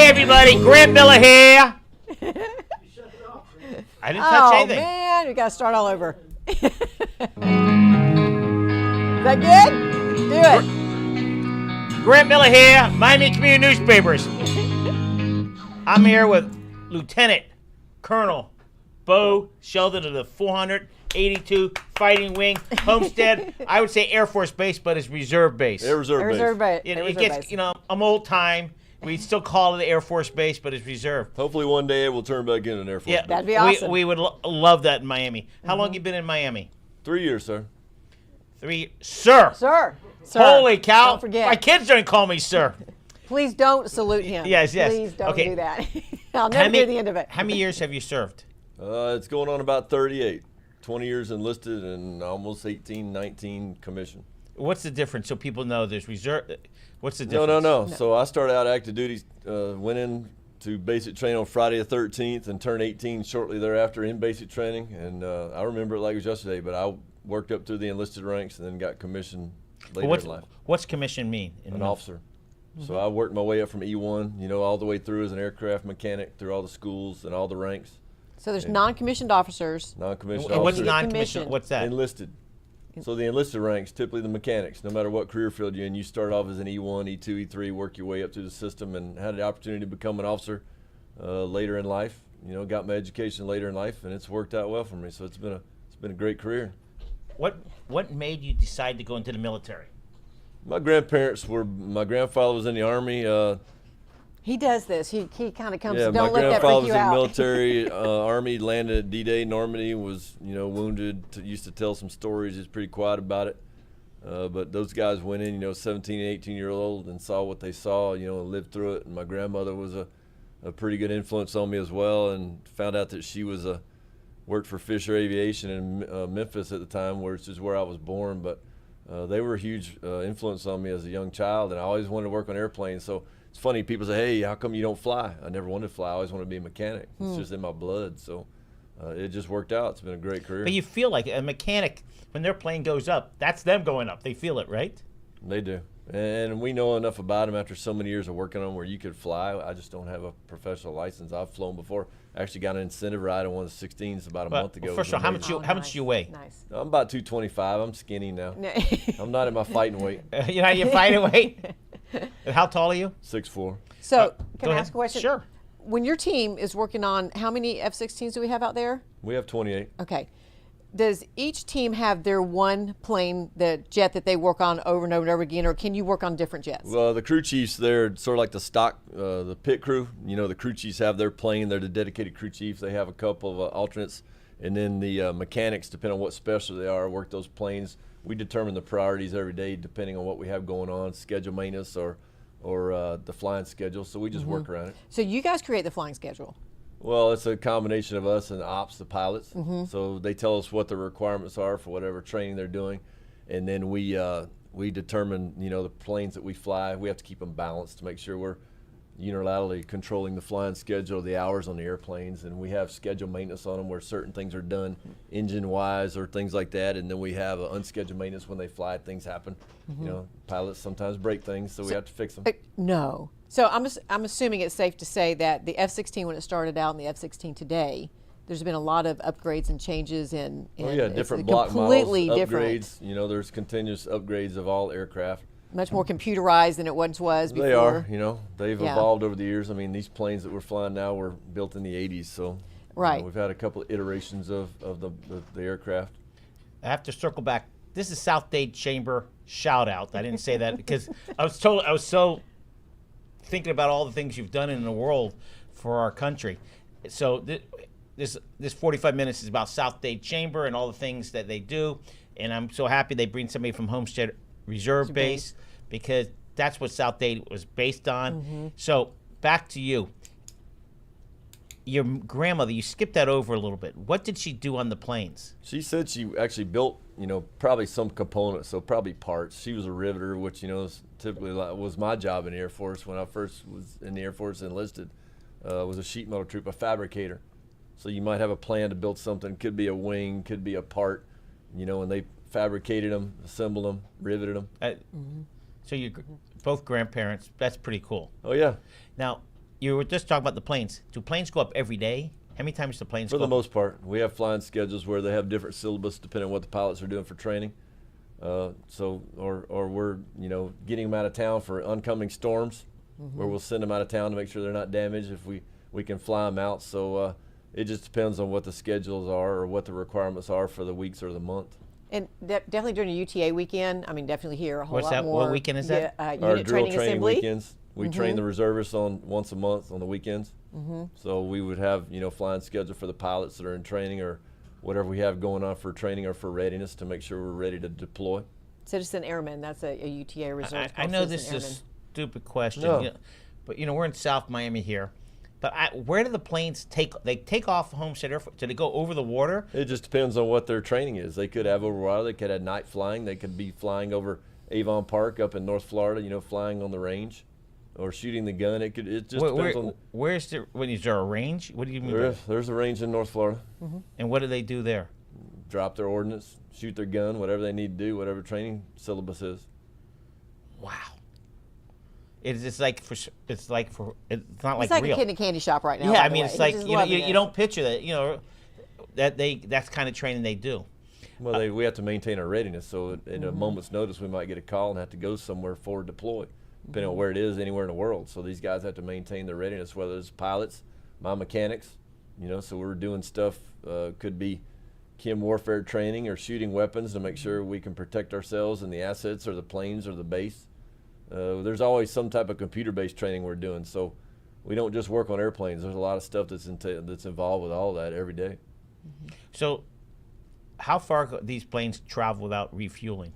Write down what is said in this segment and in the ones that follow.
everybody, Grant Miller here. I didn't touch anything. Oh man, we gotta start all over. Is that good? Do it. Grant Miller here, Miami Community Newspapers. I'm here with Lieutenant Colonel Bo Shelton of the 482 Fighting Wing Homestead. I would say Air Force Base, but it's Reserve Base. Reserve Base. It gets, I'm old time. We still call it the Air Force Base, but it's reserved. Hopefully one day it will turn back into an Air Force Base. That'd be awesome. We would love that in Miami. How long you been in Miami? 3 years, sir. 3, sir. Sir. Holy cow! Don't forget. My kids don't call me sir. Please don't salute him. Yes. Please don't Okay. do that. I'll never hear the end of it. How many years have you served? It's going on about 38. 20 years enlisted and almost 18, 19 commissioned. What's the difference so people know there's reserve? What's the difference? No. So I started out active duty, went in to basic training on Friday the 13th and turned 18 shortly thereafter in basic training. And I remember it like it was yesterday, but I worked up through the enlisted ranks and then got commissioned later in life. What's commission mean? An officer. So I worked my way up from E1, all the way through as an aircraft mechanic through all the schools and all the ranks. So there's non-commissioned officers. Non-commissioned And what's officers. non-commissioned? What's that? Enlisted. So the enlisted ranks, typically the mechanics, no matter what career field you're in, you start off as an E1, E2, E3, work your way up through the system, and had the opportunity to become an officer later in life. Got my education later in life, and it's worked out well for me. So it's been a great career. What made you decide to go into the military? My grandfather was in the Army. He does this. He kind of comes. Yeah, Don't my let that grandfather freak was you in out. the military, Army, landed at Dade, Normandy, was wounded. Used to tell some stories. He's pretty quiet about it. But those guys went in, 17 and 18-year-old and saw what they saw, and lived through it. And my grandmother was a pretty good influence on me as well, and found out that she was worked for Fisher Aviation in Memphis at the time, which is where I was born. But they were a huge influence on me as a young child, and I always wanted to work on airplanes. So it's funny, people say, hey, how come you don't fly? I never wanted to fly. I always wanted to be a mechanic. It's just in my blood. So it just worked out. It's been a great career. But you feel like a mechanic, when their plane goes up, that's them going up. They feel it, right? They do. And we know enough about them after so many years of working on them where you could fly. I just don't have a professional license. I've flown before. I actually got an incentive ride on one of the 16s about a month ago. Well, first of all, how much do you weigh? Nice. I'm about 225. I'm skinny now. I'm not at my fighting weight. You're not your fighting weight? And how tall are you? 6'4". So can go I ahead. ask a question? Sure. When your team is working on, how many F-16s do we have out there? We have 28. Okay. Does each team have their one plane, the jet that they work on over and over and over again, or can you work on different jets? Well, the crew chiefs, they're sort of like the stock, the pit crew. The crew chiefs have their plane. They're the dedicated crew chiefs. They have a couple of alternates. And then the mechanics, depending on what special they are, work those planes. We determine the priorities every day depending on what we have going on, schedule maintenance or the flying schedule. So we just work around it. So you guys create the flying schedule. Well, it's a combination of us and ops, the pilots. So they tell us what the requirements are for whatever training they're doing, and then we determine the planes that we fly. We have to keep them balanced to make sure we're unilaterally controlling the flying schedule, the hours on the airplanes, and we have scheduled maintenance on them where certain things are done engine-wise or things like that, and then we have unscheduled maintenance when they fly. Things happen. Pilots sometimes break things, so we have to fix them. No. So I'm assuming it's safe to say that the F-16 when it started out and the F-16 today, there's been a lot of upgrades and changes in different it's block completely models, different. upgrades. There's continuous upgrades of all aircraft. Much more computerized than it once was before. They are, they've evolved over the years. I mean, these planes that we're flying now were built in the 80s, so right. We've had a couple of iterations of the aircraft. I have to circle back. This is South Dade Chamber Shoutout. I didn't say that because I was so thinking about all the things you've done in the world for our country. So this 45 minutes is about South Dade Chamber and all the things that they do, and I'm so happy they bring somebody from Homestead Reserve Base because that's what South Dade was based on. So back to you. Your grandmother, you skipped that over a little bit. What did she do on the planes? She said she actually built, probably some components, so probably parts. She was a riveter, which, is typically was my job in the Air Force when I first was in the Air Force enlisted. Was a sheet metal troop, a fabricator. So you might have a plan to build something. Could be a wing, could be a part, and they fabricated them, assembled them, riveted them. So you both grandparents. That's pretty cool. Oh yeah. Now, you were just talking about the planes. Do planes go up every day? How many times do planes For go the up? most part, we have flying schedules where they have different syllabus depending on what the pilots are doing for training. Or we're getting them out of town for oncoming storms, where we'll send them out of town to make sure they're not damaged if we can fly them out. So it just depends on what the schedules are or what the requirements are for the weeks or the month. And definitely during a UTA weekend, I mean, definitely here a whole What's lot that? more. What weekend is that? Unit Our drill training assembly. weekends. We train the reservists on once a month on the weekends. So we would have flying schedule for the pilots that are in training or whatever we have going on for training or for readiness to make sure we're ready to deploy. Citizen Airmen, that's a UTA reserve. I called know Citizen this is Airmen. a stupid question, No. but we're in South Miami here. But where do the planes take? They take off Homestead Air Force. Do they go over the water? It just depends on what their training is. They could have over water. They could have night flying. They could be flying over Avon Park up in North Florida, flying on the range or shooting the gun. It just depends on. Where's the? Is there a range? What do you mean? by that? There's a range in North Florida. And what do they do there? Drop their ordnance, shoot their gun, whatever they need to do, whatever training syllabus is. Wow. It's not It's like like real. a kid in a candy shop right now. Yeah, by I the mean, way. it's like He's just you loving it. don't picture that that's kind of training they do. Well, we have to maintain our readiness. So at a moment's notice, we might get a call and have to go somewhere forward deploy, depending on where it is, anywhere in the world. So these guys have to maintain their readiness, whether it's pilots, my mechanics, so we're doing stuff, could be chem warfare training or shooting weapons to make sure we can protect ourselves and the assets or the planes or the base. There's always some type of computer-based training we're doing. So we don't just work on airplanes. There's a lot of stuff that's involved with all that every day. So, how far these planes travel without refueling?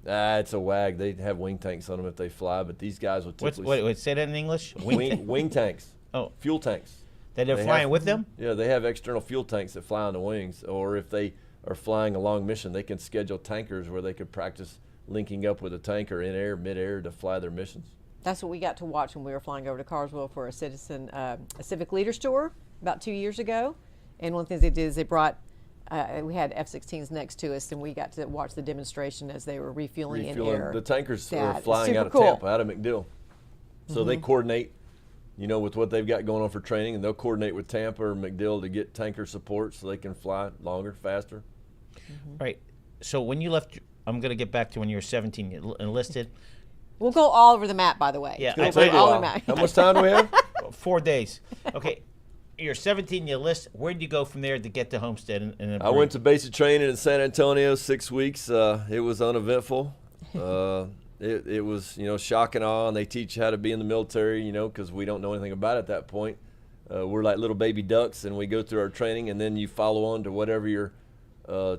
It's a wag. They have wing tanks on them if they fly, but these guys will typically Wait, say that in English. wing tanks. Oh. Fuel tanks. That they're They flying have- with them? Yeah, they have external fuel tanks that fly on the wings, or if they are flying a long mission, they can schedule tankers where they could practice linking up with a tanker in air, mid-air to fly their missions. That's what we got to watch when we were flying over to Carswell for a civic leaders tour about 2 years ago. And one of the things they did is they brought, we had F-16s next to us, and we got to watch the demonstration as they were refueling in air. The tankers Yeah, are it's flying super out of cool. Tampa, out of MacDill. So they coordinate, with what they've got going on for training, and they'll coordinate with Tampa or MacDill to get tanker support so they can fly longer, faster. Right. So when you left, I'm going to get back to when you were 17, you enlisted. We'll go all over the map, by the way. Yeah, It'll I- take a all while. over the map. How much time do we have? 4 days. Okay. You're 17, you enlist. Where'd you go from there to get to Homestead? I went to basic training in San Antonio, 6 weeks. It was uneventful. It was, shock and awe, and they teach you how to be in the military, because we don't know anything about it at that point. We're like little baby ducks, and we go through our training, and then you follow on to whatever your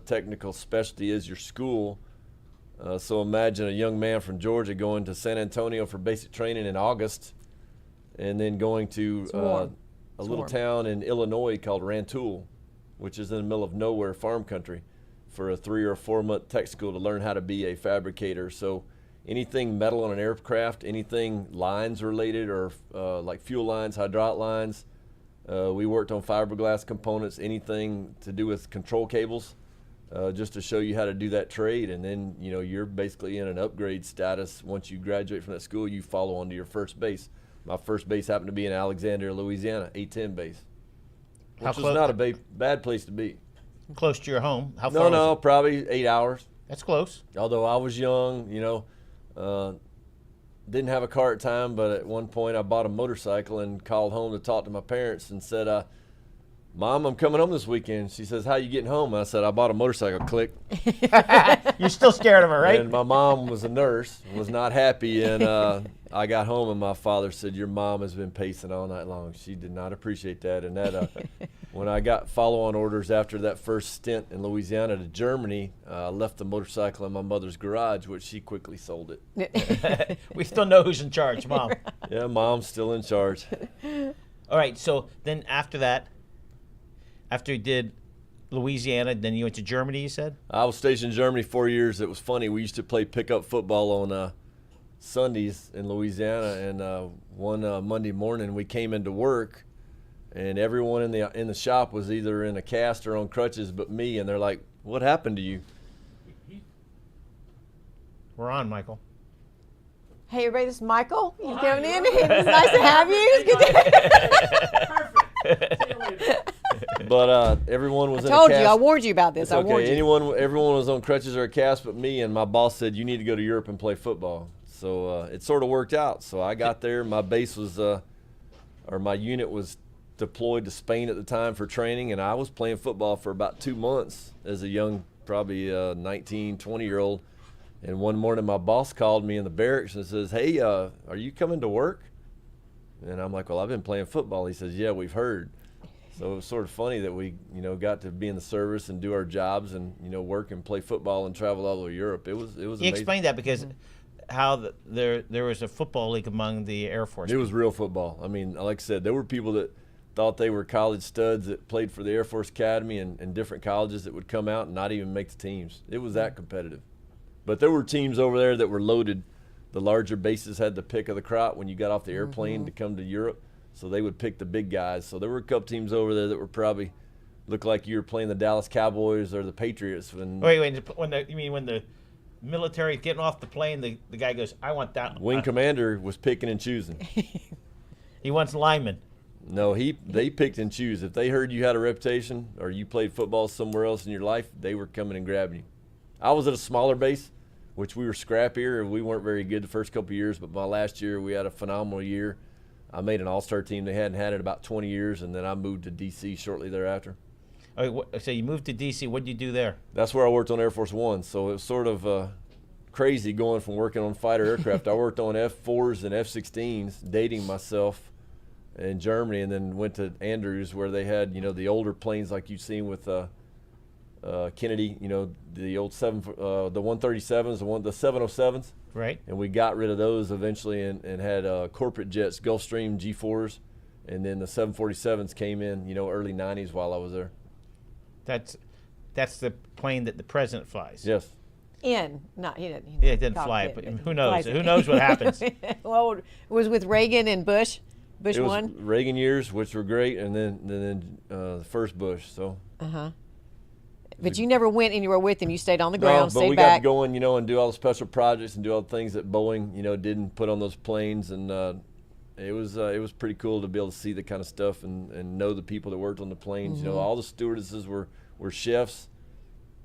technical specialty is, your school. So imagine a young man from Georgia going to San Antonio for basic training in August, and then going to warm. a It's little warm. town in Illinois called Rantoul, which is in the middle of nowhere, farm country, for a 3 or 4 month tech school to learn how to be a fabricator. So anything metal on an aircraft, anything lines related, or like fuel lines, hydraulic lines. We worked on fiberglass components, anything to do with control cables, just to show you how to do that trade. And then, you're basically in an upgrade status. Once you graduate from that school, you follow on to your first base. My first base happened to be in Alexandria, Louisiana, A-10 base, which was not a bad place to be. Close to your home. How far was No, it? probably 8 hours. That's close. Although I was young, didn't have a car at the time, but at one point I bought a motorcycle and called home to talk to my parents and said, Mom, I'm coming home this weekend. She says, how you getting home? I said, I bought a motorcycle. Click. You're still scared of her, right? And my mom was a nurse, was not happy, and I got home and my father said, your mom has been pacing all night long. She did not appreciate that. And that when I got follow-on orders after that first stint in Louisiana to Germany, I left the motorcycle in my mother's garage, which she quickly sold it. We still know who's in charge, Mom. Yeah, Mom's still in charge. All right, so then after that, after you did Louisiana, then you went to Germany, you said? I was stationed in Germany 4 years. It was funny. We used to play pickup football on Sundays in Louisiana, and one Monday morning we came into work, and everyone in the shop was either in a cast or on crutches but me, and they're like, what happened to you? We're on, Michael. Hey, everybody, this is Michael. You coming in? It's nice to have you. It's good to But everyone was in a told cast. you. I warned you about this. It's I warned okay. you. Everyone was on crutches or a cast but me, and my boss said, you need to go to Europe and play football. So it sort of worked out. So I got there. My base was, or my unit was deployed to Spain at the time for training, and I was playing football for about 2 months as a young, probably 19, 20-year-old. And one morning my boss called me in the barracks and says, hey, are you coming to work? And I'm like, well, I've been playing football. He says, yeah, we've heard. So it was sort of funny that we, got to be in the service and do our jobs and, work and play football and travel all over Europe. It was amazing. You explained that because how there was a football league among the Air Force. It was real football. I mean, like I said, there were people that thought they were college studs that played for the Air Force Academy and different colleges that would come out and not even make the teams. It was that competitive. But there were teams over there that were loaded. The larger bases had the pick of the crop when you got off the airplane to come to Europe. So they would pick the big guys. So there were a couple teams over there that were probably looked like you were playing the Dallas Cowboys or the Patriots. When the military is getting off the plane, the guy goes, I want that. Wing commander was picking and choosing. He wants linemen. No, they picked and choose. If they heard you had a reputation or you played football somewhere else in your life, they were coming and grabbing you. I was at a smaller base, which we were scrappier, and we weren't very good the first couple of years, but my last year we had a phenomenal year. I made an all-star team. They hadn't had it about 20 years, and then I moved to D.C. shortly thereafter. So you moved to D.C. What did you do there? That's where I worked on Air Force One, so it was sort of crazy going from working on fighter aircraft. I worked on F-4s and F-16s, dating myself in Germany, and then went to Andrews where they had, the older planes like you've seen with Kennedy, the old the 137s, the 707s. Right. And we got rid of those eventually and had corporate jets, Gulfstream G4s, and then the 747s came in, early 90s while I was there. That's the plane that the president flies. Yes. He didn't. Yeah, it didn't fly it, but who knows? Who knows what happens? Well, it was with Reagan and Bush. Bush It was won. Reagan years, which were great, and then the first Bush. So. But you never went anywhere with him. You stayed on the No, ground, but stayed we back. got to go in, and do all the special projects and do all the things that Boeing, didn't put on those planes, and it was pretty cool to be able to see the kind of stuff and know the people that worked on the planes. All the stewardesses were chefs,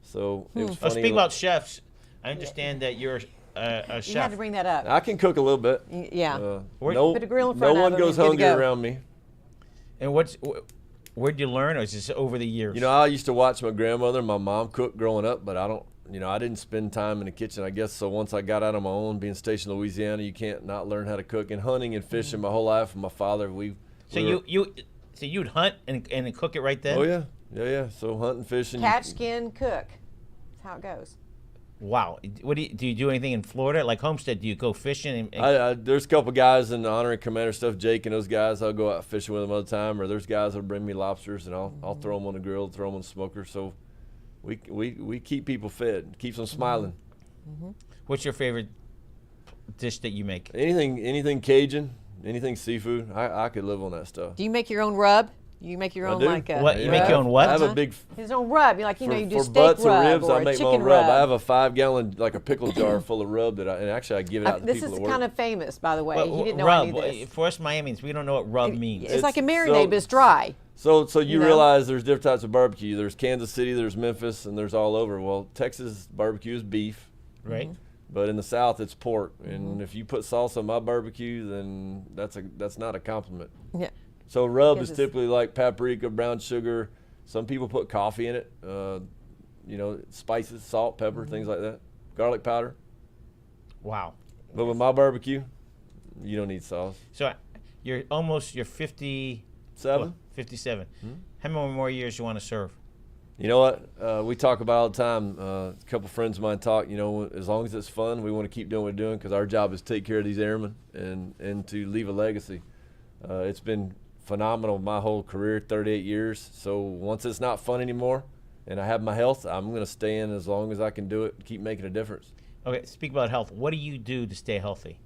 so it was funny. Speaking about chefs, I understand that you're a chef. You had to bring that up. I can cook a little bit. Yeah. No, Put a grill in front no of one him goes and good to hungry go. around me. And where'd you learn, or is this over the years? I used to watch my grandmother and my mom cook growing up, but I didn't spend time in the kitchen, I guess. So once I got out on my own, being stationed in Louisiana, you can't not learn how to cook. And hunting and fishing my whole life, and my father, So you'd hunt and cook it right then? Oh yeah. So hunting, fishing. Catch, skin, cook. That's how it goes. Wow. What do you do anything in Florida, like Homestead? Do you go fishing? There's a couple guys in the honor and commander stuff, Jake and those guys. I'll go out fishing with them all the time, or there's guys that'll bring me lobsters, and I'll throw them on the grill, throw them on the smoker. So we keep people fed, keeps them smiling. What's your favorite dish that you make? Anything Cajun, anything seafood. I could live on that stuff. Do you make your own rub? You make your own do. like What, you make your own what? I have a big. his own rub. You you do For steak butts rub and ribs, or I a make my chicken own rub. rub. I have a 5-gallon, like a pickle jar full of rub and actually I give it out to This people is that work. kind of famous, by the way. Well, He didn't know rub. any of this. For us Miamians, we don't know what rub means. It's like a It's- marinade, but it's dry. So you know? realize there's different types of barbecue. There's Kansas City, there's Memphis, and there's all over. Well, Texas barbecue is beef, Right? but in the South it's pork. And if you put salsa on my barbecue, then that's not a compliment. Yeah. So rub Because is it's- typically like paprika, brown sugar. Some people put coffee in it. Spices, salt, pepper, things like that. Garlic powder. Wow. But with my barbecue, you don't need sauce. So you're 50. 57. How many more years you want to serve? You know what? We talk about all the time. A couple friends of mine talk. As long as it's fun, we want to keep doing what we're doing because our job is to take care of these airmen and to leave a legacy. It's been phenomenal my whole career, 38 years. So once it's not fun anymore, and I have my health, I'm going to stay in as long as I can do it and keep making a difference. Okay, speak about health. What do you do to stay healthy?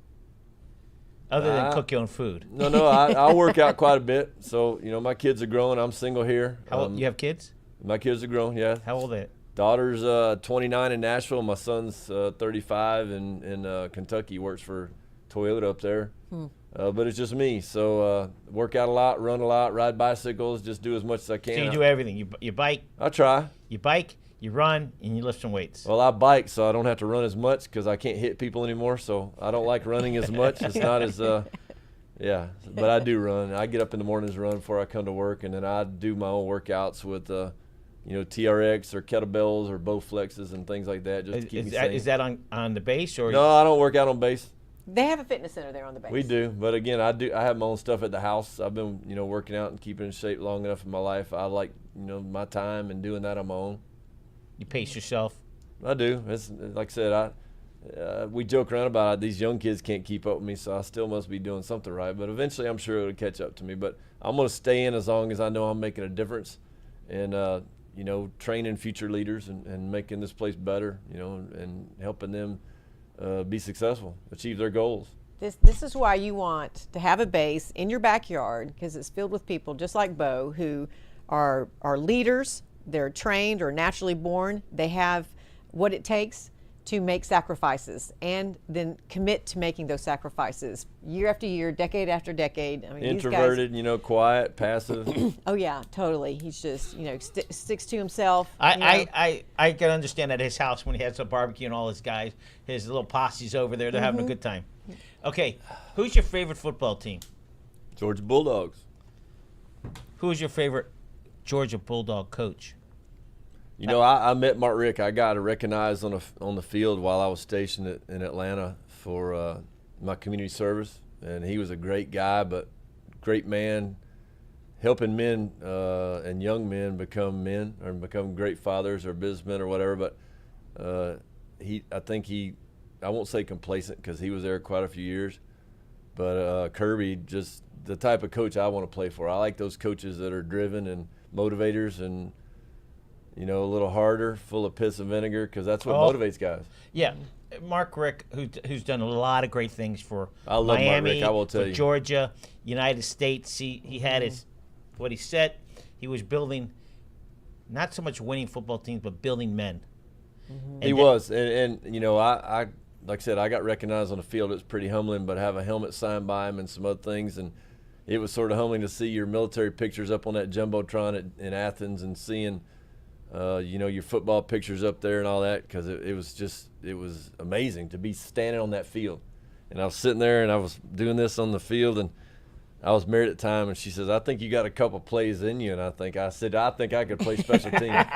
Other than cook your own food. No, I work out quite a bit. So my kids are growing. I'm single here. How old, you have kids? My kids are grown. Yeah. How old are they? Daughter's 29 in Nashville. My son's 35 in Kentucky. He works for Toyota up there. But it's just me. So work out a lot, run a lot, ride bicycles, just do as much as I can. So you do everything. You bike. I try. You bike. You run, and you lift some weights. Well, I bike, so I don't have to run as much because I can't hit people anymore. So I don't like running as much. It's not as, yeah. But I do run. I get up in the mornings and run before I come to work, and then I do my own workouts with, TRX or kettlebells or Bowflexes and things like that, just to keep me sane. Is that on the base or? No, I don't work out on base. They have a fitness center there on the base. We do, but again, I have my own stuff at the house. I've been, working out and keeping in shape long enough in my life. I like, my time and doing that on my own. You pace yourself. I do. It's like I said, we joke around about it. These young kids can't keep up with me, so I still must be doing something right. But eventually, I'm sure it'll catch up to me. But I'm going to stay in as long as I know I'm making a difference, and training future leaders and making this place better, and helping them be successful, achieve their goals. This is why you want to have a base in your backyard, because it's filled with people just like Bo who are leaders. They're trained or naturally born. They have what it takes to make sacrifices and then commit to making those sacrifices year after year, decade after decade. I mean, introverted, these guys, quiet, passive. Oh yeah, totally. He's just sticks to himself. I can understand at his house when he has a barbecue and all his guys, his little posse's over there. They're having a good time. Okay, who's your favorite football team? Georgia Bulldogs. Who's your favorite Georgia Bulldog coach? I met Mark Rick. I got recognized on the field while I was stationed in Atlanta for my community service, and he was a great guy, but great man, helping men and young men become men or become great fathers or businessmen or whatever. But I won't say complacent because he was there quite a few years, but Kirby, just the type of coach I want to play for. I like those coaches that are driven and motivators and a little harder, full of piss and vinegar, because that's what motivates guys. Yeah, Mark Rick, who's done a lot of great things for I love Miami, Mark Rick, I will tell for you. Georgia, United States. He had what he said. He was building not so much winning football teams, but building men. He was, and I like I said, I got recognized on the field. It was pretty humbling, but have a helmet signed by him and some other things, and it was sort of humbling to see your military pictures up on that jumbotron in Athens and seeing. Your football pictures up there and all that, because it was amazing to be standing on that field. And I was sitting there and I was doing this on the field, and I was married at the time, and she says, "I think you got a couple plays in you." And I think I could play special teams.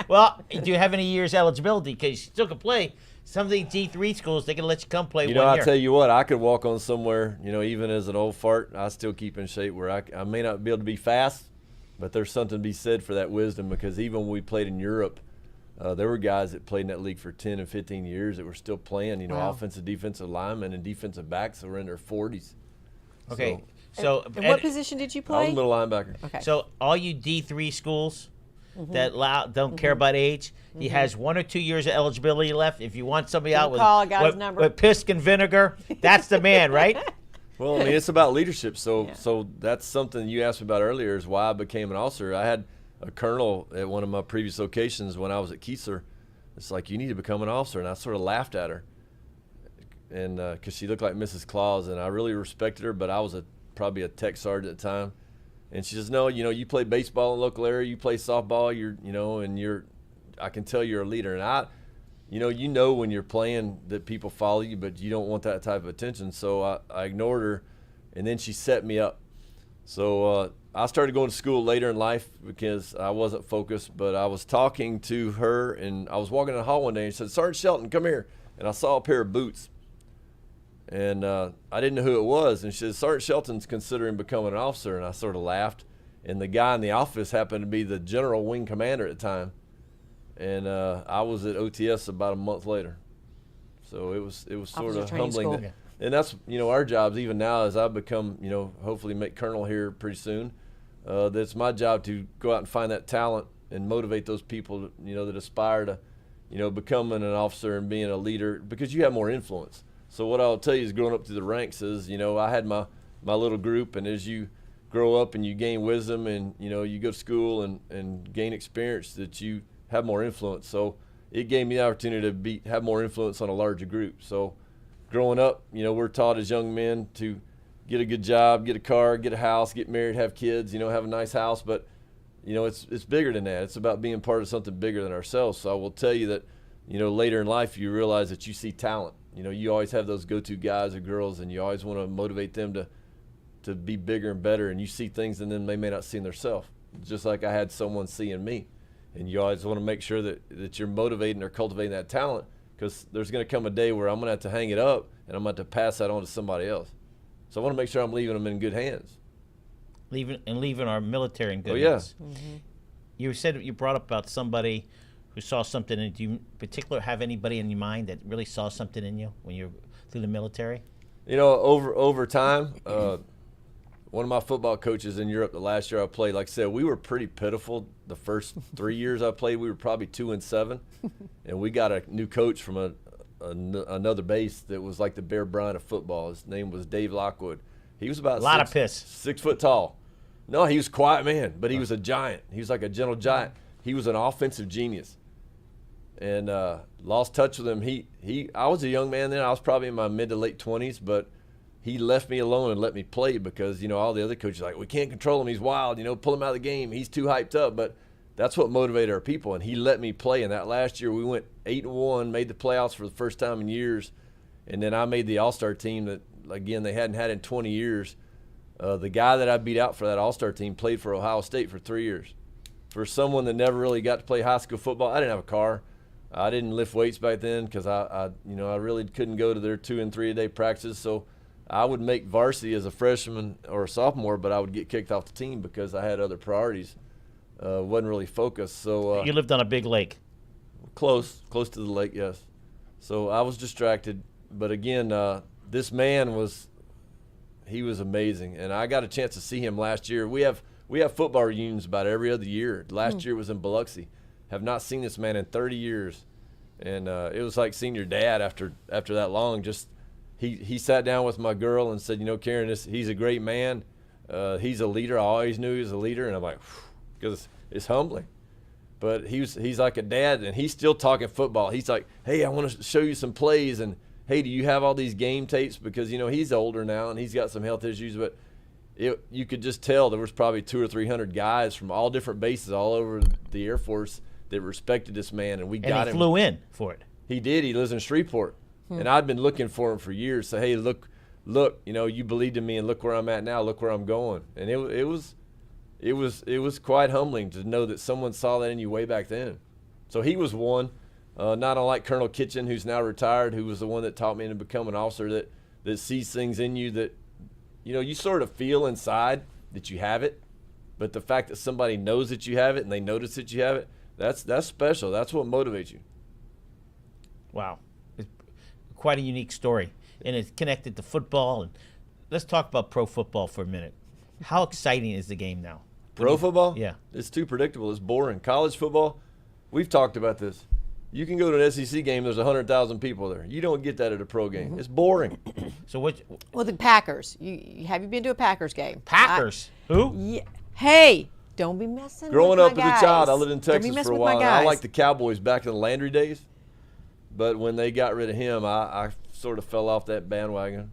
Well, do you have any years eligibility? Because you still can play. Some of the D3 schools, they can let you come play 1 year. I tell you what, I could walk on somewhere, even as an old fart, I still keep in shape where I may not be able to be fast, but there's something to be said for that wisdom, because even when we played in Europe, there were guys that played in that league for 10 and 15 years that were still playing, Wow. offensive, defensive linemen and defensive backs that were in their 40s. Okay. So and what position did you I play? was a middle linebacker. Okay. So all you D3 schools that don't care about age, he has 1 or 2 years of eligibility left. If you want somebody out call a guy's number. with piss and vinegar, that's the man, right? Well, it's about leadership. So that's something you asked me about earlier, is why I became an officer. I had a colonel at one of my previous locations when I was at Keesler. It's like, you need to become an officer. And I sort of laughed at her, and because she looked like Mrs. Claus, and I really respected her, but I was probably a tech sergeant at the time. And she says, "No, you play baseball in the local area, you play softball, I can tell you're a leader." And I when you're playing that people follow you, but you don't want that type of attention. So I ignored her, and then she set me up. So I started going to school later in life because I wasn't focused, but I was talking to her, and I was walking in the hall one day, and she said, "Sergeant Shelton, come here." And I saw a pair of boots, and I didn't know who it was. And she said, "Sergeant Shelton's considering becoming an officer." And I sort of laughed. And the guy in the office happened to be the general wing commander at the time. And I was at OTS about a month later. So it was sort Officer of training humbling. school. And that's, our jobs even now, as I become, hopefully make colonel here pretty soon. That's my job to go out and find that talent and motivate those people, that aspire to, becoming an officer and being a leader, because you have more influence. So what I'll tell you is, growing up through the ranks is, I had my little group, and as you grow up and you gain wisdom and, you go to school and gain experience, that you have more influence. So it gave me the opportunity to have more influence on a larger group. So growing up, we're taught as young men to get a good job, get a car, get a house, get married, have kids, have a nice house. But, it's bigger than that. It's about being part of something bigger than ourselves. So I will tell you that, later in life, you realize that you see talent. You always have those go-to guys or girls, and you always want to motivate them to be bigger and better. And you see things in them they may not see in themselves, just like I had someone see in me. And you always want to make sure that you're motivating or cultivating that talent, because there's going to come a day where I'm going to have to hang it up and I'm going to have to pass that on to somebody else. So I want to make sure I'm leaving them in good hands. Leaving our military in good hands. Mm-hmm. You said you brought up about somebody who saw something. And do you in particular have anybody in your mind that really saw something in you when you were through the military? Over time, one of my football coaches in Europe, the last year I played, like I said, we were pretty pitiful. The first 3 years I played, we were probably 2-7, and we got a new coach from another base that was like the Bear Bryant of football. His name was Dave Lockwood. He was about a lot of piss. 6 foot tall. No, he was a quiet man, but he was a giant. He was like a gentle giant. He was an offensive genius, and lost touch with him. I was a young man then. I was probably in my mid to late 20s, but he left me alone and let me play because, all the other coaches are like, we can't control him. He's wild. Pull him out of the game. He's too hyped up. But that's what motivated our people, and he let me play. And that last year we went 8-1, made the playoffs for the first time in years, and then I made the All-Star team that, again, they hadn't had in 20 years. The guy that I beat out for that All-Star team played for Ohio State for 3 years. For someone that never really got to play high school football, I didn't have a car. I didn't lift weights back then because I really couldn't go to their 2 and 3 a day practices. So I would make varsity as a freshman or a sophomore, but I would get kicked off the team because I had other priorities. Wasn't really focused. So you lived on a big lake. Close to the lake, yes. So I was distracted, but again, this man was amazing, and I got a chance to see him last year. We have football reunions about every other year. Last year was in Biloxi. Have not seen this man in 30 years, and it was like seeing your dad after that long. Just he sat down with my girl and said, Karen, he's a great man. He's a leader. I always knew he was a leader, and I'm like, because it's humbling. But he's like a dad, and he's still talking football. He's like, hey, I want to show you some plays, and hey, do you have all these game tapes? Because he's older now and he's got some health issues, but you could just tell there was probably 200 or 300 guys from all different bases all over the Air Force that respected this man, and we got him. And he flew in for it. He did. He lives in Shreveport, and I'd been looking for him for years. So hey, look, you believed in me, and look where I'm at now. Look where I'm going, and it was quite humbling to know that someone saw that in you way back then. So he was one. Not unlike Colonel Kitchen, who's now retired, who was the one that taught me to become an officer that sees things in you that, you sort of feel inside that you have it, but the fact that somebody knows that you have it and they notice that you have it, that's special. That's what motivates you. Wow. It's quite a unique story, and it's connected to football. And let's talk about pro football for a minute. How exciting is the game now? Pro football? Yeah. It's too predictable. It's boring. College football, we've talked about this. You can go to an SEC game, there's 100,000 people there. You don't get that at a pro game. Mm-hmm. It's boring. So what? Well, the Packers. Have you been to a Packers game? Packers? Who? Yeah. Hey, don't be messing Growing with up my as guys. a child, I lived in Don't be Texas messing for a with my while. And I guys. liked the Cowboys back in the Landry days. But when they got rid of him, I sort of fell off that bandwagon.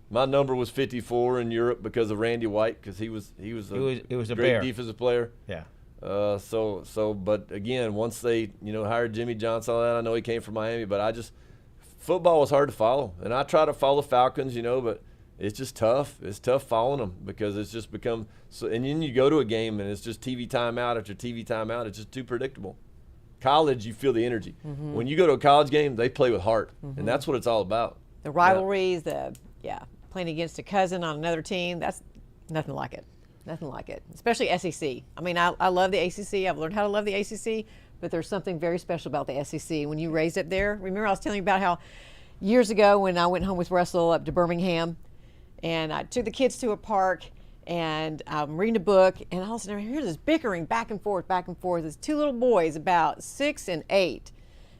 My number was 54 in Europe because of Randy White, because he was a great bear. defensive player. Yeah. But again, once they, hired Jimmy Johnson, all that, I know he came from Miami, but football was hard to follow. And I try to follow Falcons, but it's just tough. It's tough following them because it's just become so. And then you go to a game and it's just TV timeout after TV timeout. It's just too predictable. College, you feel the energy. Mm-hmm. When you go to a college game, they play with heart, and that's what it's all about. The rivalries, playing against a cousin on another team, that's nothing like it. Nothing like it, especially SEC. I mean, I love the ACC. I've learned how to love the ACC, but there's something very special about the SEC. When you raised up there, remember I was telling you about how years ago when I went home with Russell up to Birmingham, and I took the kids to a park, and I'm reading a book, and all of a sudden I hear this bickering back and forth. There's two little boys about 6 and 8,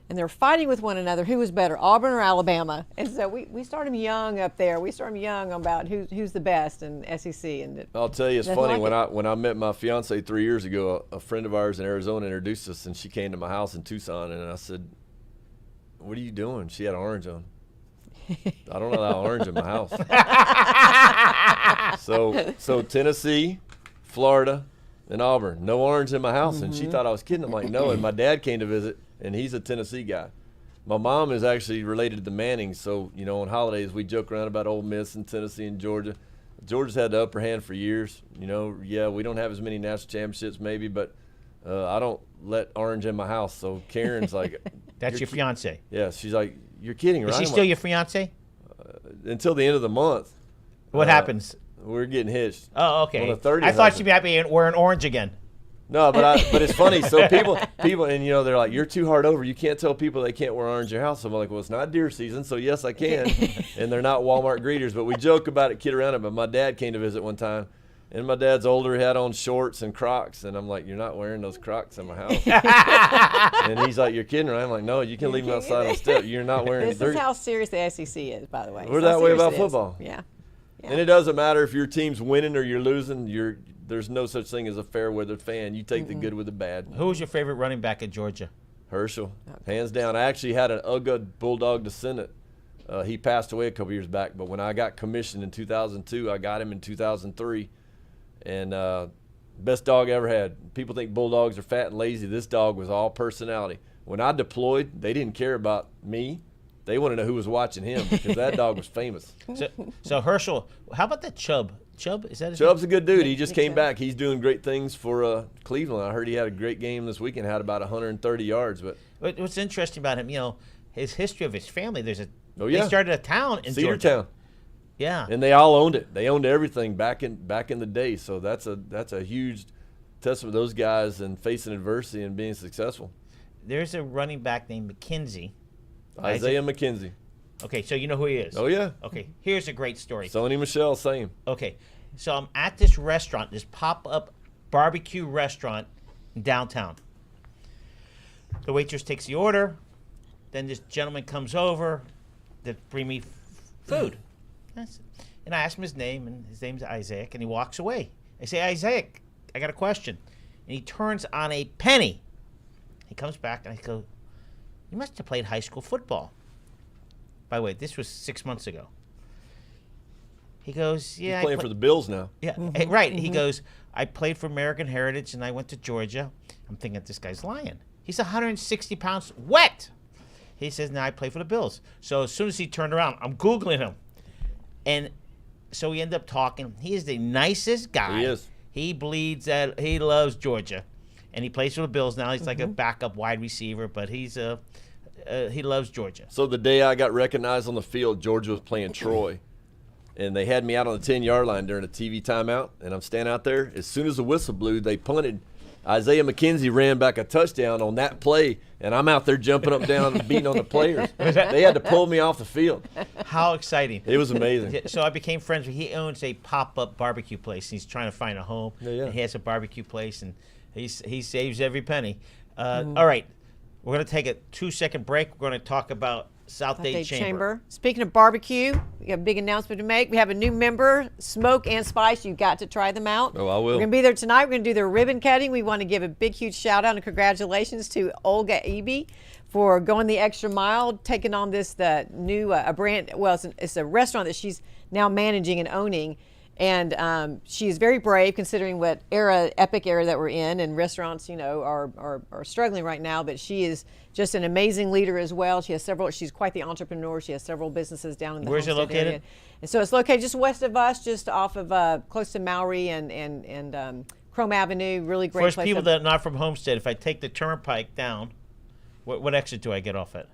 and they're fighting with one another who was better, Auburn or Alabama. And so we start them young up there. We start them young about who's the best in SEC. And I'll tell you, it's funny, when I met my fiance 3 years ago, a friend of ours in Arizona introduced us, and she came to my house in Tucson, and I said, "What are you doing?" She had orange on. I don't allow orange in my house. So Tennessee, Florida, and Auburn, no orange in my house. And she thought I was kidding. I'm like, no. And my dad came to visit, and he's a Tennessee guy. My mom is actually related to the Mannings, so, you know, on holidays we joke around about Ole Miss and Tennessee and Georgia. Georgia's had the upper hand for years. You know, yeah, we don't have as many national championships maybe, but I don't let orange in my house. So Karen's like. That's your fiance. Yeah, she's like, you're kidding, right? Is she still your fiance? Until the end of the month. What happens? We're getting hitched. Oh, okay. On the 30th, I thought she might be wearing orange again. No, but it's funny. So people, and you know, they're like, you're too hard over. You can't tell people they can't wear orange in your house. I'm like, well, it's not deer season, so yes, I can. And they're not Walmart greeters, but we joke about it, kid around it. But my dad came to visit one time, and my dad's older, had on shorts and Crocs, and I'm like, you're not wearing those Crocs in my house. And he's like, you're kidding, right? I'm like, no, you can leave them outside on step. You're not wearing. This is how serious the SEC is, by the way. We're that way about football. Yeah. And it doesn't matter if your team's winning or you're losing. There's no such thing as a fair weather fan. You take the good with the bad. Who was your favorite running back at Georgia? Herschel, hands down. I actually had an Uga Bulldog descendant. He passed away a couple years back, but when I got commissioned in 2002, I got him in 2003. And best dog I ever had. People think Bulldogs are fat and lazy. This dog was all personality. When I deployed, they didn't care about me. They wanted to know who was watching him because that dog was famous. So Herschel, how about that Chubb? Chubb, is that his Chubb's name? a good dude. He just came back. He's doing great things for Cleveland. I heard he had a great game this weekend, had about 130 yards. But what's interesting about him, you know, his history of his family. They yeah. started a town in Georgia. Cedartown. Yeah. And they all owned it. They owned everything back in the day. So that's a huge testament to those guys and facing adversity and being successful. There's a running back named McKenzie. Isaiah McKenzie. Okay, so you know who he is. Oh, yeah. Okay, here's a great story. Sony Michelle, same. Okay, so I'm at this restaurant, this pop-up barbecue restaurant in downtown. The waitress takes the order. Then this gentleman comes over to bring me food. And I ask him his name, and his name's Isaac, and he walks away. I say, Isaac, I got a question. And he turns on a penny. He comes back, and I go, you must have played high school football. By the way, this was 6 months ago. He goes, yeah. He's playing for the Bills now. Yeah, right. He goes, I played for American Heritage, and I went to Georgia. I'm thinking, this guy's lying. He's 160 pounds wet. He says, no, I play for the Bills. So as soon as he turned around, I'm Googling him. And so we end up talking. He is the nicest guy. He is. He bleeds that. He loves Georgia. And he plays for the Bills now. He's like a backup wide receiver, but he's he loves Georgia. So the day I got recognized on the field, Georgia was playing Troy. And they had me out on the 10-yard line during a TV timeout. And I'm standing out there. As soon as the whistle blew, they punted. Isaiah McKenzie ran back a touchdown on that play. And I'm out there jumping up, down, and beating on the players. They had to pull me off the field. How exciting. It was amazing. So I became friends with him. He owns a pop-up barbecue place. He's trying to find a home. Yeah. And he has a barbecue place, and he saves every penny. All right. We're going to take a 2-second break. We're going to talk about South Dade Chamber. Speaking of barbecue, we got a big announcement to make. We have a new member, Smoke and Spice. You've got to try them out. Oh, I will. We're going to be there tonight. We're going to do their ribbon cutting. We want to give a big, huge shout out and congratulations to Olga Eby for going the extra mile, taking on the new a brand. Well, it's a restaurant that she's now managing and owning. And she is very brave considering what epic era that we're in, and restaurants, you know, are struggling right now. But she is just an amazing leader as well. She has several. She's quite the entrepreneur. She has several businesses down in the Where's it Homestead located? area. And so it's located just west of us, just off of close to Maury and Chrome Avenue. Really great First place. people that are not from Homestead, if I take the Turnpike down, what exit do I get off at?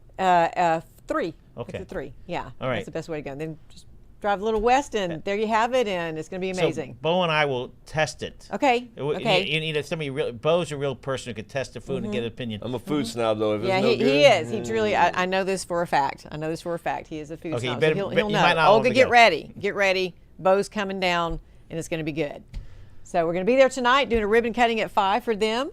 3. Okay. It's a 3. Yeah. All right. That's the best way to go. And then just drive a little west, and there you have it, and it's going to be amazing. So Bo and I will test it. Okay. Okay. You need somebody real. Bo's a real person who could test the food and get an opinion. I'm a food snob, though. If Yeah, it's no he good, is. He truly. I know this for a fact. He is a food Okay, snob. you better- So you he'll might know. not want Olga, to get go. ready. Get ready. Bo's coming down, and it's going to be good. So we're going to be there tonight doing a ribbon cutting at 5 for them.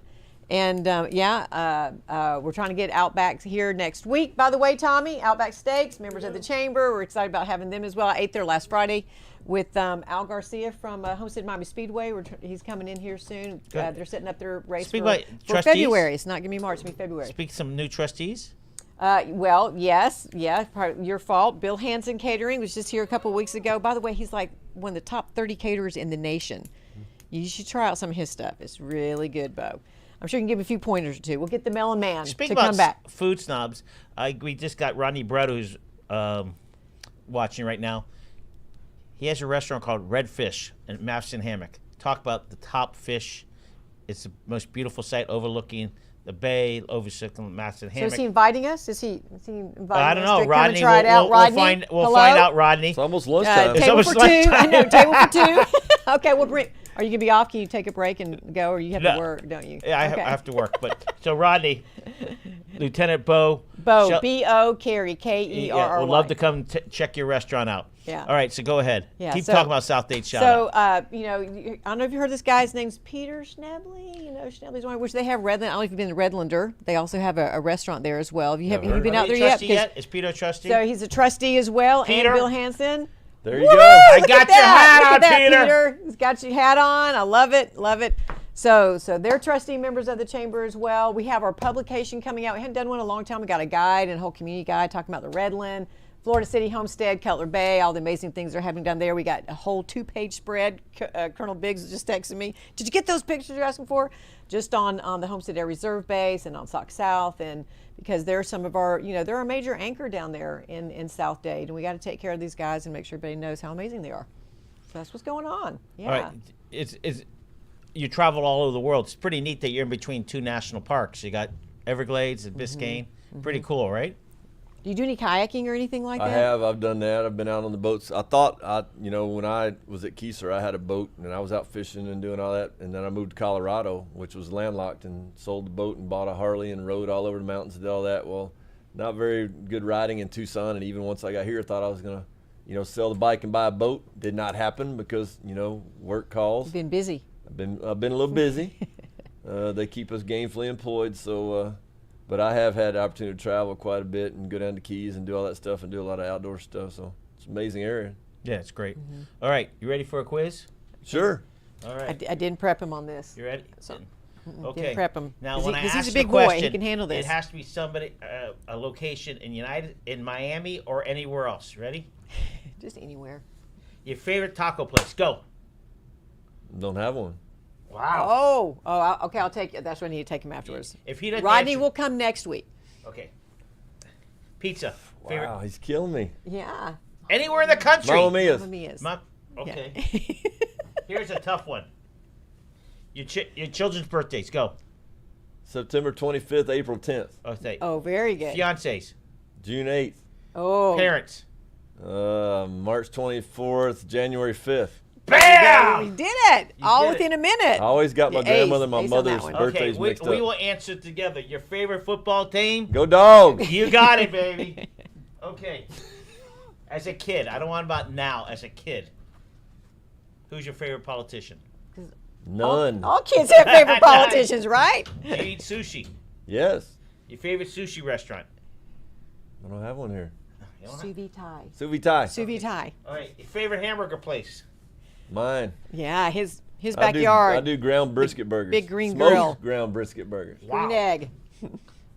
And we're trying to get Outback here next week. By the way, Tommy, Outback Steaks, members of the Chamber. We're excited about having them as well. I ate there last Friday with Al Garcia from Homestead Miami Speedway. He's coming in here soon. They're setting up their race Speedway for trustees? February. It's not going to be March, it's going to be February. Speak some new trustees. Well, yes, yeah, part of your fault. Bill Hansen Catering was just here a couple of weeks ago. By the way, he's like one of the top 30 caterers in the nation. You should try out some of his stuff. It's really good, Bo. I'm sure you can give a few pointers or two. We'll get the Melon Man Speaking to come about back. food snobs, we just got Rodney Brett, who's watching right now. He has a restaurant called Red Fish in Matheson Hammock. Talk about the top fish. It's the most beautiful site overlooking the bay, overlooking Matheson So Hammock. is he inviting us? Is he inviting I don't us know, to come Rodney. and try it out? Rodney, We'll hello? find out, Rodney. It's almost lunchtime. It's Table almost for two. I lunchtime. know, table for two. Okay, we'll bring. Are you gonna be off? Can you take a break and go, or you have No. to work? Don't you? Yeah, Okay. I have to work. But so Rodney, Lieutenant Bo. Bo, B-O, Kerry, Kerry. Yeah, would love to come check your restaurant out. Yeah. All right, so go ahead. Yeah, Keep so- talking about South Dade Shoutout. So, I don't know if you heard this guy's name's Peter Schnebley. You know, Schnebley's one, which they have Redland. I don't know if you've been to Redlander. They also have a restaurant there as well. Have you been out there yet? Trustee yet? Is Peter a trustee? So he's a trustee as well, Peter? and Bill Hansen. There you Woo! go. I Look got at your that. hat Look on, at that, Peter. He's got your hat on. I love it. Love it. So they're trustee members of the chamber as well. We have our publication coming out. We hadn't done one in a long time. We got a guide and a whole community guide talking about the Redland, Florida City Homestead, Cutler Bay, all the amazing things they're having down there. We got a whole 2-page spread. Colonel Biggs just texted me. Did you get those pictures you're asking for? Just on the Homestead Air Reserve Base and on Sauk South, and because they're some of our, they're a major anchor down there in South Dade, and we got to take care of these guys and make sure everybody knows how amazing they are. So that's what's going on. Yeah. All right. You travel all over the world. It's pretty neat that you're in between 2 national parks. You got Everglades and Biscayne. Pretty cool, right? Do you do any kayaking or anything like I that? have. I've done that. I've been out on the boats. I thought, when I was at Kieser, I had a boat, and I was out fishing and doing all that. And then I moved to Colorado, which was landlocked, and sold the boat and bought a Harley and rode all over the mountains and did all that. Well, not very good riding in Tucson. And even once I got here, I thought I was going to, sell the bike and buy a boat. Did not happen because, work calls. You've been busy. I've been a little busy. They keep us gainfully employed, so but I have had the opportunity to travel quite a bit and go down to Keys and do all that stuff and do a lot of outdoor stuff. So it's an amazing area. Yeah, it's great. All right, you ready for a quiz? Sure. All right. I didn't prep him on this. You ready? So- Okay. Didn't prep him. Now, 'Cause when I he's ask a big the boy. question, He can handle this. it has to be somebody, a location in Miami or anywhere else. Ready? Just anywhere. Your favorite taco place? Go. Don't have one. Wow. Okay. I'll take it. That's what I need to take him afterwards. If he doesn't Rodney answer- will come next week. Okay. Pizza. Favorite. Wow, he's killing me. Yeah. Anywhere in the country. Mamma Mia's. Mamma Mia's. Okay. Yeah. Here's a tough one. Your children's birthdays. Go. September 25th, April 10th, Okay. Oh, very good. Fiancés. June 8th, Oh. Parents. March 24th, January 5th. Bam! We did it. All did within it. a minute. I always got my Ace. grandmother and my Ace on that mother's one. birthdays Okay, mixed we up. will answer together. Your favorite football team? Go Dogs! You got it, baby. Okay. As a kid, I don't want about now. As a kid, who's your favorite politician? None. All kids have favorite politicians, right? Do you eat sushi? Yes. Your favorite sushi restaurant? I don't have one here. You don't have- Sous vide Thai. Suvi Thai. Sous vide Thai. All right. Your favorite hamburger place? Mine. Yeah, his I backyard. do ground brisket burgers. big green Smoked grill. ground brisket burgers. Wow. Green egg.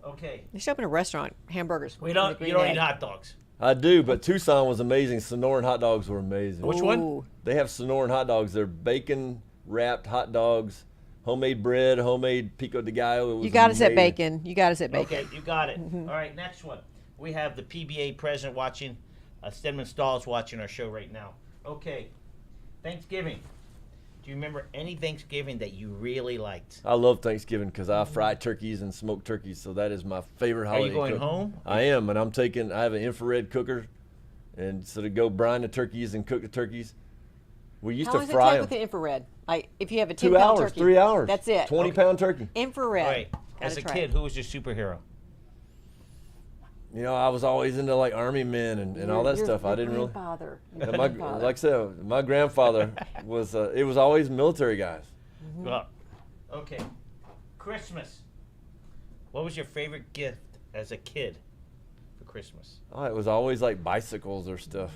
Okay. They show up in a restaurant, hamburgers. We with don't. green You don't egg. eat hot dogs. I do, but Tucson was amazing. Sonoran hot dogs were amazing. Which one? Ooh. They have Sonoran hot dogs. They're bacon wrapped hot dogs, homemade bread, homemade pico de gallo. It was You got us at amazing. bacon. You got us at bacon. Okay, you got it. All right, next one. We have the PBA president watching. Stedman Stahl's watching our show right now. Okay, Thanksgiving. Do you remember any Thanksgiving that you really liked? I love Thanksgiving because I fry turkeys and smoke turkeys, so that is my favorite Are holiday. you going cook. home? I am, and I have an infrared cooker, and so to go brine the turkeys and cook the turkeys. We used How to long does it fry take them. with the infrared? Like, if you have a 2 10-pound hours, turkey. 3 hours. That's it. 20-pound turkey. Infrared. All right. As Gotta a try kid, it. who was your superhero? I was always into like army men and all that Your- stuff. I your didn't really. grandfather. And like I said, my grandfather was. It was always military guys. Well, okay. Christmas. What was your favorite gift as a kid for Christmas? Oh, it was always like bicycles or stuff.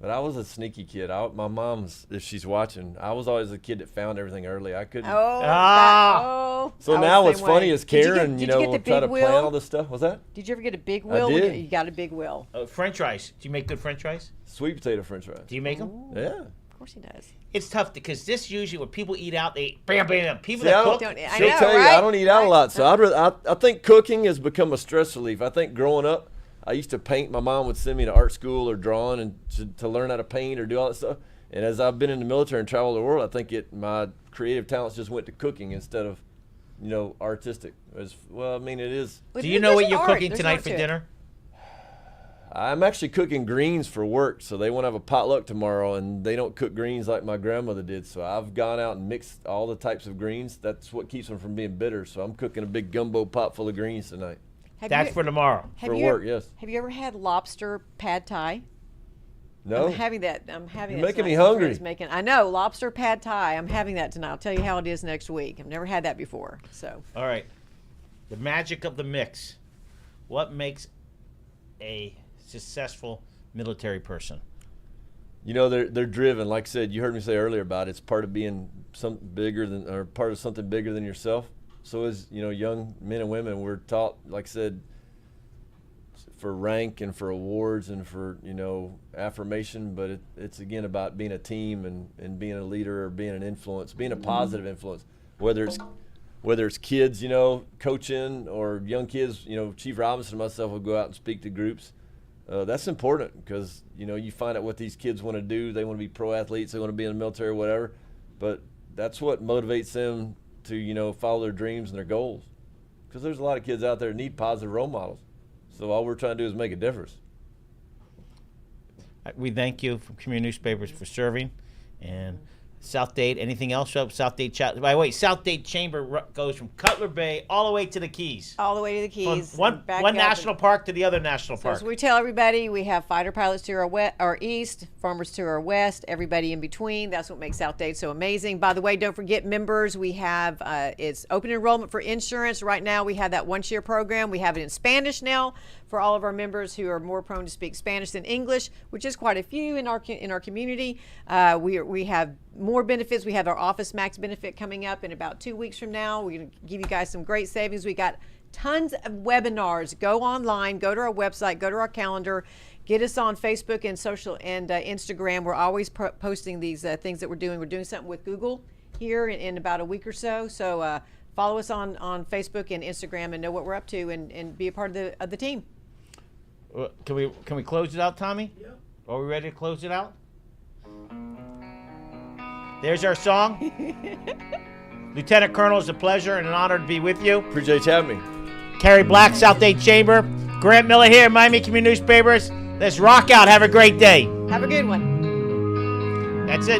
But I was a sneaky kid. My mom's, if she's watching, I was always a kid that found everything early. I couldn't. So I now was what's the same funny way. is Did you Karen, get the will try big to wheel? plan all this stuff. What's that? Did you ever get a big wheel? did. You got a big wheel. French fries. Do you make good French fries? Sweet potato French fries. Do you make them? Ooh, Yeah. of course he does. It's tough because this usually when people eat out, they eat bam bam. People See, that cook. I she'll know, tell you, right? I don't eat out a lot, so I think cooking has become a stress relief. I think growing up, I used to paint. My mom would send me to art school or drawing and to learn how to paint or do all that stuff. And as I've been in the military and traveled the world, I think my creative talents just went to cooking instead of, artistic. Well, I mean, it is. Do you know what you're cooking tonight for dinner? I'm actually cooking greens for work, so they want to have a potluck tomorrow, and they don't cook greens like my grandmother did. So I've gone out and mixed all the types of greens. That's what keeps them from being bitter. So I'm cooking a big gumbo pot full of greens tonight. That's for tomorrow. For work, yes. Have you ever had lobster pad thai? No. I'm having that. You're that making me tonight. Some hungry. friends I know, lobster pad thai. I'm having that tonight. I'll tell you how it is next week. I've never had that before. So. All right. The magic of the mix. What makes a successful military person? They're driven. Like I said, you heard me say earlier about it's part of being part of something bigger than yourself. So as young men and women, we're taught, like I said, for rank and for awards and for affirmation, but it's again about being a team and being a leader or being an influence, being a positive influence, whether it's kids coaching or young kids. Chief Robinson and myself will go out and speak to groups. That's important because you find out what these kids want to do. They want to be pro athletes, they want to be in the military or whatever, but that's what motivates them to follow their dreams and their goals, because there's a lot of kids out there that need positive role models. So all we're trying to do is make a difference. We thank you from Community Newspapers for serving. And South Dade, anything else? South Dade chat. By the way, South Dade Chamber goes from Cutler Bay all the way to the Keys. All the way to the Keys. From one national park to the other national park. So as we tell everybody, we have fighter pilots to our east, farmers to our west, everybody in between. That's what makes South Dade so amazing. By the way, don't forget members. We have it's open enrollment for insurance. Right now we have that one-year program. We have it in Spanish now for all of our members who are more prone to speak Spanish than English, which is quite a few in our community. We have more benefits. We have our Office Max benefit coming up in about 2 weeks from now. We're going to give you guys some great savings. We got tons of webinars. Go online, go to our website, go to our calendar, get us on Facebook and social and Instagram. We're always posting these things that we're doing. We're doing something with Google here in about a week or so. So follow us on Facebook and Instagram and know what we're up to and be a part of the team. Can we close it out, Tommy? Yeah. Are we ready to close it out? There's our song. Lieutenant Colonel, it's a pleasure and an honor to be with you. Appreciate you having me. Kerry Black, South Dade Chamber. Grant Miller here, Miami Community Newspapers. Let's rock out. Have a great day. Have a good one. That's it.